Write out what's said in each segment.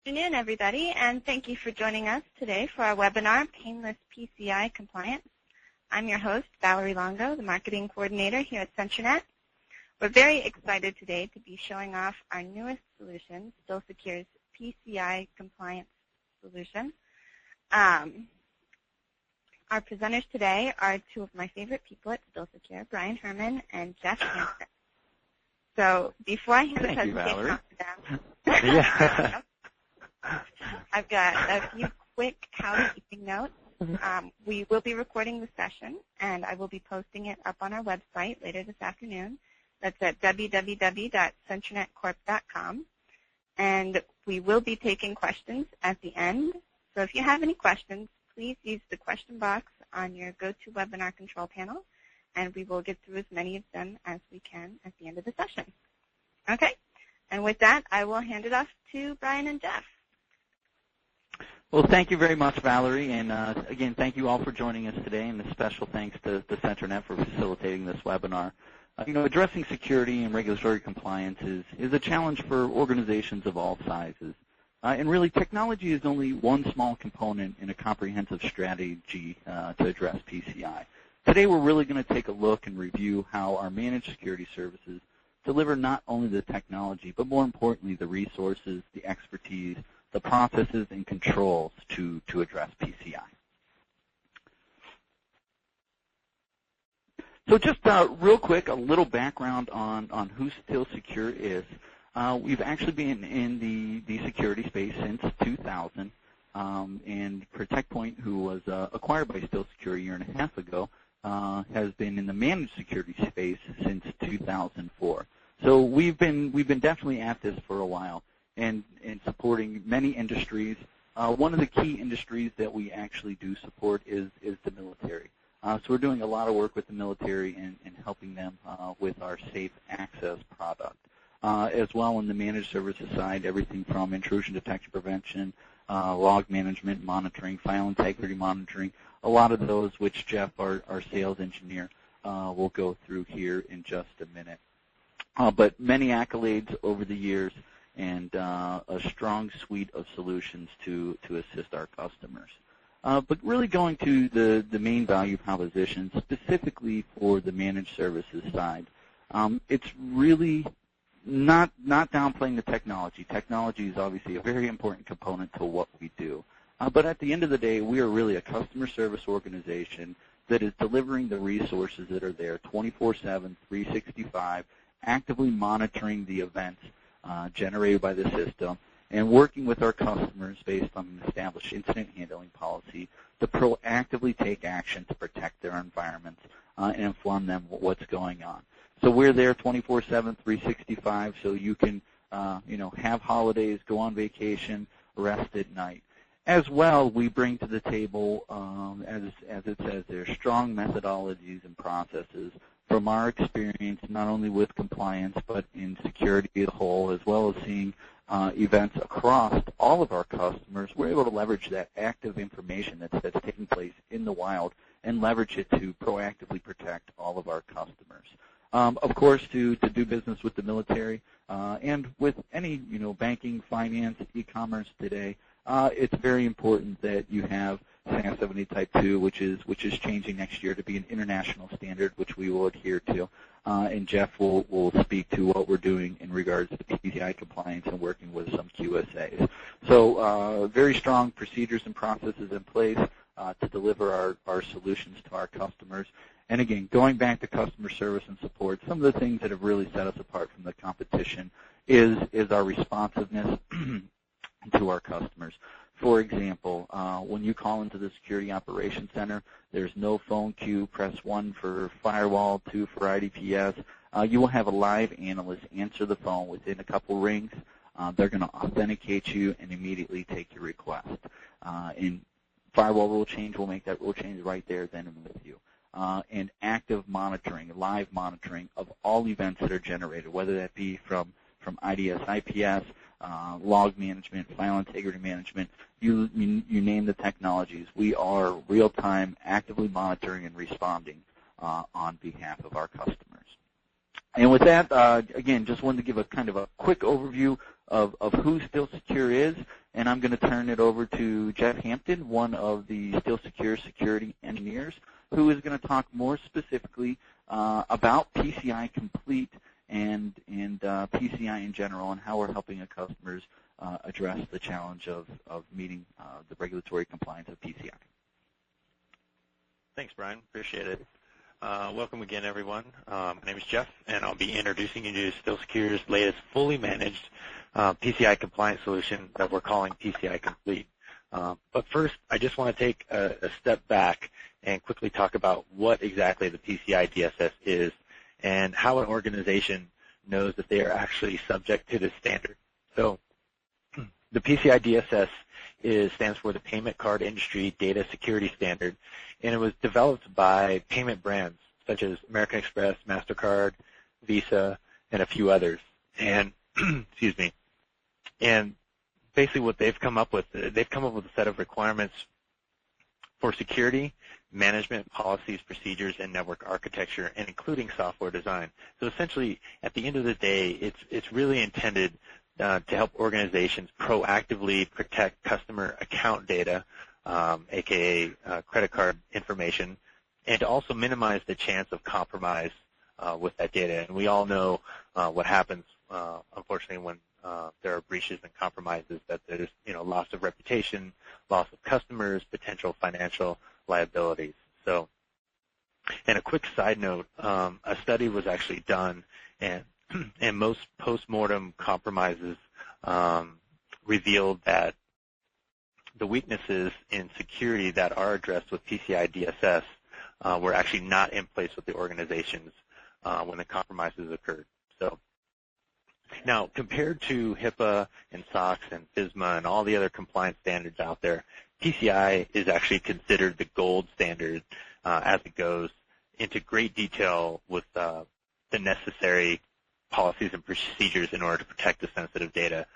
afternoon, everybody, and thank you for joining us today for our webinar, Painless PCI Compliance. I'm your host, Valerie Longo, the Marketing Coordinator here at CenturyNet. We're very excited today to be showing off our newest solution, StillSecure's PCI Compliance solution. Our presenters today are two of my favorite people at StillSecure, Brian Herman and Jeff Hansen. So before I hand the presentation off to them, I've got a few quick housekeeping notes. We will be recording the session, and I will be posting it up on our website later this afternoon. That's at www.centurnetcorp.com. And we will be taking questions at the end. So if you have any questions, please use the question box on your GoToWebinar control panel, and we will get through as many of them as we can at the end of the session. Okay? And with that, I will hand it off to Brian and Jeff. Well, thank you very much, Valerie, and again, thank you all for joining us today, and a special thanks to CenturyNet for facilitating this webinar. Addressing security and regulatory compliance is a challenge for organizations of all sizes. And really, technology is only one small component in a comprehensive strategy to address PCI. Today, we're really going to take a look and review how our managed security services deliver not only the technology, but more importantly, the resources, the expertise, the processes and controls to address PCI. So just real quick, a little background on who StillSecure is. We've actually been in the security space since 2000, and ProtectPoint, who was acquired by StillSecure a year and a half ago, has been in the managed security space since 2004. So we've been definitely at this for a while, and supporting many industries. One of the key industries that we actually do support is the military. So we're doing a lot of work with the military and helping them with our safe access product. As well, on the managed services side, everything from intrusion detection prevention, log management, monitoring, file integrity monitoring, a lot of those which Jeff, our sales engineer, will go through here in just a minute. But many accolades over the years, and a strong suite of solutions to assist our customers. But really going to the main value proposition, specifically for the managed services side, it's really not downplaying the technology. Technology is obviously a very important component to what we do. But at the end of the day, we are really a customer service organization that is delivering the resources that are there 24/7, 365, actively monitoring the events generated by the system, and working with our customers based on an established incident handling policy to proactively take action to protect their environments and inform them what's going on. So we're there 24/7, 365, so you can have holidays, go on vacation, rest at night. As well, we bring to the table, as it says there, strong methodologies and processes from our experience, not only with compliance, but in security as a whole, as well as seeing events across all of our customers. We're able to leverage that active information that's taking place in the wild and leverage it to proactively protect all of our customers. Of course, to do business with the military and with any banking, finance, e-commerce today, it's very important that you have SAS 70 Type 2, which is changing next year to be an international standard, which we will adhere to. And Jeff will speak to what we're doing in regards to PCI compliance and working with some QSAs. So very strong procedures and processes in place to deliver our solutions to our customers. And again, going back to customer service and support, some of the things that have really set us apart from the competition is our responsiveness to our customers. For example, when you call into the Security Operations Center, there's no phone queue. Press 1 for firewall, 2 for IDPS. You will have a live analyst answer the phone within a couple rings. They're going to authenticate you and immediately take your request. And firewall rule change will make that rule change right there then and with you. And active monitoring, live monitoring of all events that are generated, whether that be from IDS, IPS, log management, file integrity management, you name the technologies. We are real-time, actively monitoring and responding on behalf of our customers. And with that, again, just wanted to give a kind of a quick overview of who StillSecure is and I'm going to turn it over to Jeff Hampton, one of the Still Secure security engineers, who is going to talk more specifically about PCI Complete and PCI in general, and how we're helping our customers address the challenge of meeting the regulatory compliance of PCI. Thanks, Brian. Appreciate it. Welcome again, everyone. My name is Jeff, and I'll be introducing you to Still Secure's latest fully managed PCI compliance solution that we're calling PCI Complete. But first, I just want to take a step back and quickly talk about what exactly the PCI DSS is and how an organization knows that they are actually subject to this standard. So the PCI DSS stands for the Payment Card Industry Data Security Standard, and it was developed by payment brands such as American Express, MasterCard, Visa, and a few others. And excuse me. And basically what they've come up with a set of requirements for security, management, policies, procedures, and network architecture, and including software design. So essentially, at the end of the day, it's really intended to help organizations proactively protect customer account data, aka credit card information, and to also minimize the chance of compromise with that data. And we all know what happens, unfortunately, when there are breaches and compromises, that there's loss of reputation, loss of customers, potential financial liabilities. So, and a quick side note, a study was actually done, and most post-mortem compromises revealed that the weaknesses in security that are addressed with PCI DSS were actually not in place with the organizations when the compromises occurred. So now, compared to HIPAA and SOX and FISMA and all the other compliance standards out there, PCI is actually considered the gold standard as it goes into great detail with the necessary policies and procedures in order to protect the sensitive data.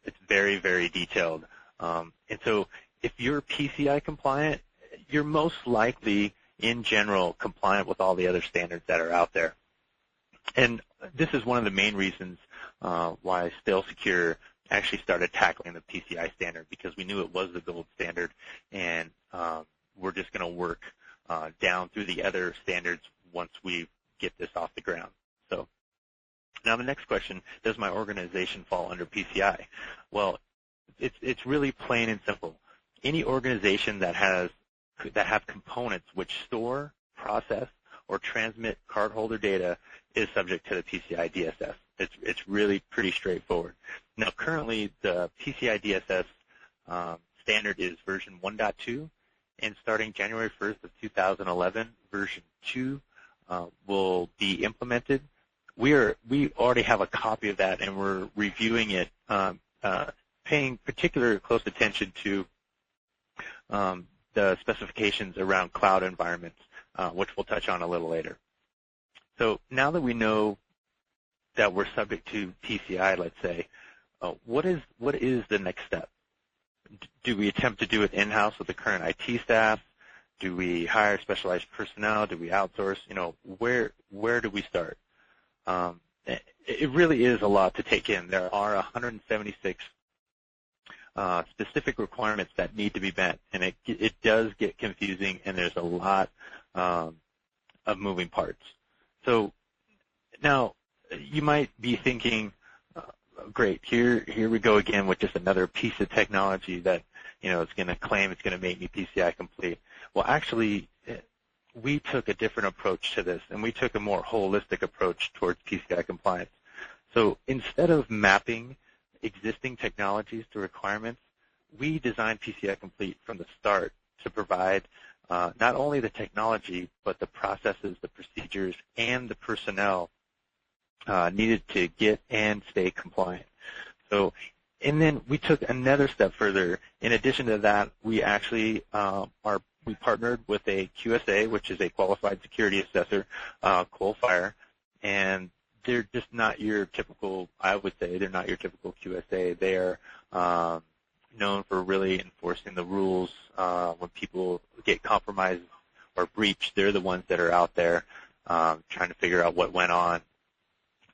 It's very, very detailed. And so if you're PCI compliant, you're most likely, in general, compliant with all the other standards that are out there. And this is one of the main reasons why Still Secure actually started tackling the PCI standard, because we knew it was the gold standard, and we're just going to work down through the other standards once we get this off the ground. So now the next question, does my organization fall under PCI? Well, it's really plain and simple. Any organization that have components which store, process, or transmit cardholder data is subject to the PCI DSS. It's really pretty straightforward. Now, currently, the PCI DSS standard is version 1.2, and starting January 1st of 2011, version 2 will be implemented. We already have a copy of that, and we're reviewing it, paying particular close attention to the specifications around cloud environments, which we'll touch on a little later. So now that we know that we're subject to PCI, let's say, what is the next step? Do we attempt to do it in-house with the current IT staff? Do we hire specialized personnel? Do we outsource? Where do we start? It really is a lot to take in. There are 176 specific requirements that need to be met, and it does get confusing, and there's a lot of moving parts. So now you might be thinking, great, here we go again with just another piece of technology that it's going to claim it's going to make me PCI complete. Well, actually, we took a different approach to this, and we took a more holistic approach towards PCI compliance. So instead of mapping existing technologies to requirements, we designed PCI Complete from the start to provide not only the technology, but the processes, the procedures, and the personnel needed to get and stay compliant. So, and then we took another step further. In addition to that, we actually we partnered with a QSA, which is a qualified security assessor, Coalfire, and they're just not your typical, I would say, they're not your typical QSA. They are known for really enforcing the rules. When people get compromised or breached, they're the ones that are out there trying to figure out what went on,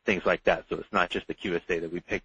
things like that. So it's not just the QSA that we picked